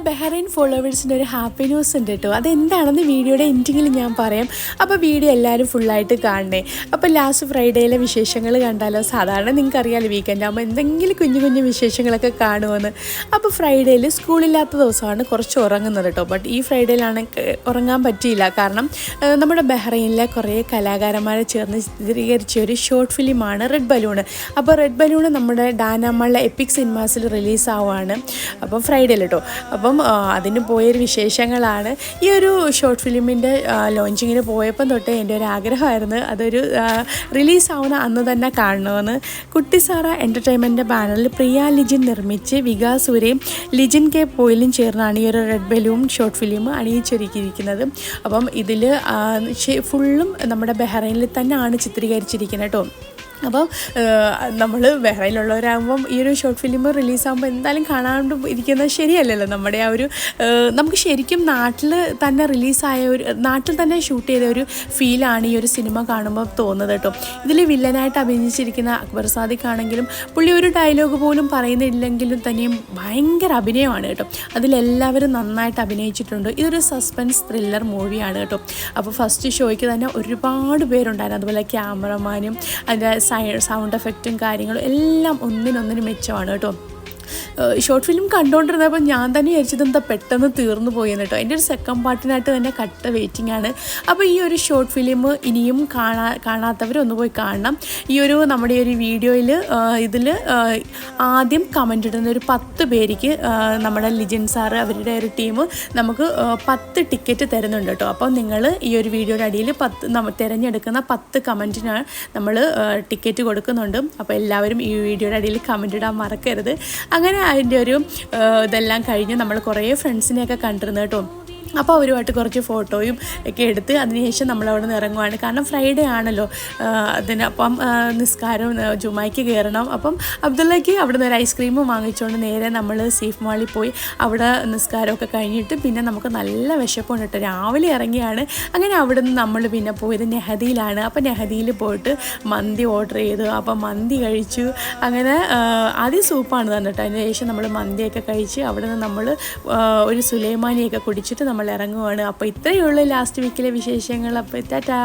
Bahrain ഫോളോവേഴ്സിൻ്റെ ഒരു happy news ഉണ്ട് കേട്ടോ. അതെന്താണെന്ന് വീഡിയോയുടെ എൻഡിങ്ങിൽ ഞാൻ പറയാം. അപ്പോൾ വീഡിയോ എല്ലാവരും ഫുള്ളായിട്ട് കാണണേ. അപ്പോൾ ലാസ്റ്റ് ഫ്രൈഡേയിലെ വിശേഷങ്ങൾ കണ്ടാലോ. സാധാരണ നിങ്ങൾക്ക് അറിയാമല്ലോ വീക്കെൻഡ് ആകുമ്പോൾ എന്തെങ്കിലും കുഞ്ഞു കുഞ്ഞു വിശേഷങ്ങളൊക്കെ കാണുമെന്ന്. അപ്പോൾ ഫ്രൈഡേയിൽ സ്കൂളില്ലാത്ത ദിവസമാണ് കുറച്ച് ഉറങ്ങുന്നത് കേട്ടോ. ബട്ട് ഈ ഫ്രൈഡേയിലാണ് ഉറങ്ങാൻ പറ്റിയില്ല. കാരണം നമ്മുടെ ബഹ്റൈനിലെ കുറേ കലാകാരന്മാരെ ചേർന്ന് ചിത്രീകരിച്ച ഒരു ഷോർട്ട് ഫിലിമാണ് റെഡ് ബലൂൺ. അപ്പോൾ റെഡ് ബലൂൺ നമ്മുടെ ഡാനാമളിലെ എപ്പിക് സിനിമാസിൽ റിലീസാവുകയാണ്. അപ്പം ഫ്രൈഡേയിൽ കേട്ടോ. അപ്പം അതിന് പോയൊരു വിശേഷങ്ങളാണ്. ഈ ഒരു ഷോർട്ട് ഫിലിമിൻ്റെ ലോഞ്ചിങ്ങിന് പോയപ്പം തൊട്ടേ എൻ്റെ ഒരു ആഗ്രഹമായിരുന്നു അതൊരു റിലീസാവുന്ന അന്ന് തന്നെ കാണണമെന്ന്. കുട്ടിസാറ എൻ്റർടൈൻമെൻറ്റിൻ്റെ ബാനറിൽ പ്രിയ ലിജിൻ നിർമ്മിച്ച് വികാസൂരയും ലിജിൻ കെ പോയിലും ചേർന്നാണ് ഈ ഒരു റെഡ് ബലൂൺ ഷോർട്ട് ഫിലിം അണിയിച്ചൊരുക്കിയിരിക്കുന്നത്. അപ്പം ഇതിൽ ഫുള്ളും നമ്മുടെ ബഹ്റൈനിൽ തന്നെയാണ് ചിത്രീകരിച്ചിരിക്കുന്നത് കേട്ടോ. അപ്പോൾ നമ്മൾ ബഹ്റൈനിലുള്ളവരാകുമ്പം ഈ ഒരു ഷോർട്ട് ഫിലിം റിലീസാകുമ്പോൾ എന്തായാലും കാണാണ്ട് ഇരിക്കുന്നത് ശരിയല്ലല്ലോ. നമ്മുടെ ആ ഒരു നമുക്ക് ശരിക്കും നാട്ടിൽ തന്നെ റിലീസായ ഒരു നാട്ടിൽ തന്നെ ഷൂട്ട് ചെയ്ത ഒരു ഫീലാണ് ഈ ഒരു സിനിമ കാണുമ്പോൾ തോന്നുന്നത് കേട്ടോ. ഇതിൽ വില്ലനായിട്ട് അഭിനയിച്ചിരിക്കുന്ന അക്ബർ സാദിഖ് ആണെങ്കിലും പുള്ളി ഒരു ഡയലോഗ് പോലും പറയുന്നില്ലെങ്കിലും തന്നെയും ഭയങ്കര അഭിനയമാണ് കേട്ടോ. അതിലെല്ലാവരും നന്നായിട്ട് അഭിനയിച്ചിട്ടുണ്ട്. ഇതൊരു സസ്പെൻസ് ത്രില്ലർ മൂവിയാണ് കേട്ടോ. അപ്പോൾ ഫസ്റ്റ് ഷോയ്ക്ക് തന്നെ ഒരുപാട് പേരുണ്ടായിരുന്നു. അതുപോലെ ക്യാമറമാനും അതിൻ്റെ സൗണ്ട് എഫക്റ്റും കാര്യങ്ങളും എല്ലാം ഒന്നിനൊന്നിനും മെച്ചമാണ് കേട്ടോ. ഷോർട്ട് ഫിലിം കണ്ടുകൊണ്ടിരുന്നപ്പോൾ ഞാൻ തന്നെ വിചാരിച്ചത് എന്താ പെട്ടെന്ന് തീർന്നു പോയെന്ന് കേട്ടോ. എൻ്റെ ഒരു സെക്കൻഡ് പാർട്ടിനായിട്ട് തന്നെ കട്ട വെയിറ്റിംഗ് ആണ്. അപ്പോൾ ഈ ഒരു ഷോർട്ട് ഫിലിം ഇനിയും കാണാത്തവരൊന്ന് പോയി കാണണം. ഈ ഒരു നമ്മുടെ ഒരു വീഡിയോയിൽ ഇതിൽ ആദ്യം കമൻ്റ് ഇടുന്ന ഒരു 10 പേർക്ക് നമ്മുടെ ലിജൻ സാറ് അവരുടെ ഒരു ടീം നമുക്ക് 10 ടിക്കറ്റ് തരുന്നുണ്ട് കേട്ടോ. അപ്പോൾ നിങ്ങൾ ഈ ഒരു വീഡിയോയുടെ അടിയിൽ തിരഞ്ഞെടുക്കുന്ന 10 കമൻറ്റിനാണ് നമ്മൾ ടിക്കറ്റ് കൊടുക്കുന്നുണ്ട്. അപ്പോൾ എല്ലാവരും ഈ വീഡിയോയുടെ അടിയിൽ കമൻ്റ് ഇടാൻ മറക്കരുത്. അങ്ങനെ അതിൻ്റെ ഒരു ഇതെല്ലാം കഴിഞ്ഞ് നമ്മൾ കുറേ ഫ്രണ്ട്സിനെയൊക്കെ കണ്ടിരുന്നു കേട്ടോ. അപ്പോൾ അവരുമായിട്ട് കുറച്ച് ഫോട്ടോയും ഒക്കെ എടുത്ത് അതിനുശേഷം നമ്മളവിടെ നിന്ന് ഇറങ്ങുവാണ്. കാരണം ഫ്രൈഡേ ആണല്ലോ. അതിനപ്പം നിസ്കാരം ജുമായ്ക്ക് കയറണം. അപ്പം അബ്ദുള്ളയ്ക്ക് അവിടെ നിന്ന് ഒരു ഐസ്ക്രീമും വാങ്ങിച്ചുകൊണ്ട് നേരെ നമ്മൾ സീഫ് മാളിൽ പോയി അവിടെ നിസ്കാരമൊക്കെ കഴിഞ്ഞിട്ട് പിന്നെ നമുക്ക് നല്ല വിശപ്പുണ്ട് കേട്ടോ. രാവിലെ ഇറങ്ങിയാണ്. അങ്ങനെ അവിടെ നിന്ന് നമ്മൾ പിന്നെ പോയത് നെഹദിയിലാണ്. അപ്പോൾ നെഹദിയിൽ പോയിട്ട് മന്തി ഓർഡർ ചെയ്തു. അപ്പം മന്തി കഴിച്ചു. അങ്ങനെ ആദ്യം സൂപ്പാണ് തന്നെ കേട്ടോ. അതിന് ശേഷം നമ്മൾ മന്തിയൊക്കെ കഴിച്ച് അവിടെ നിന്ന് നമ്മൾ ഒരു സുലൈമാനിയൊക്കെ കുടിച്ചിട്ട് നമ്മൾ ഇറങ്ങുവാണ്. അപ്പോൾ ഇത്രയേ ഉള്ളൂ ലാസ്റ്റ് വീക്കിലെ വിശേഷങ്ങൾ. അപ്പോൾ ടാറ്റാ.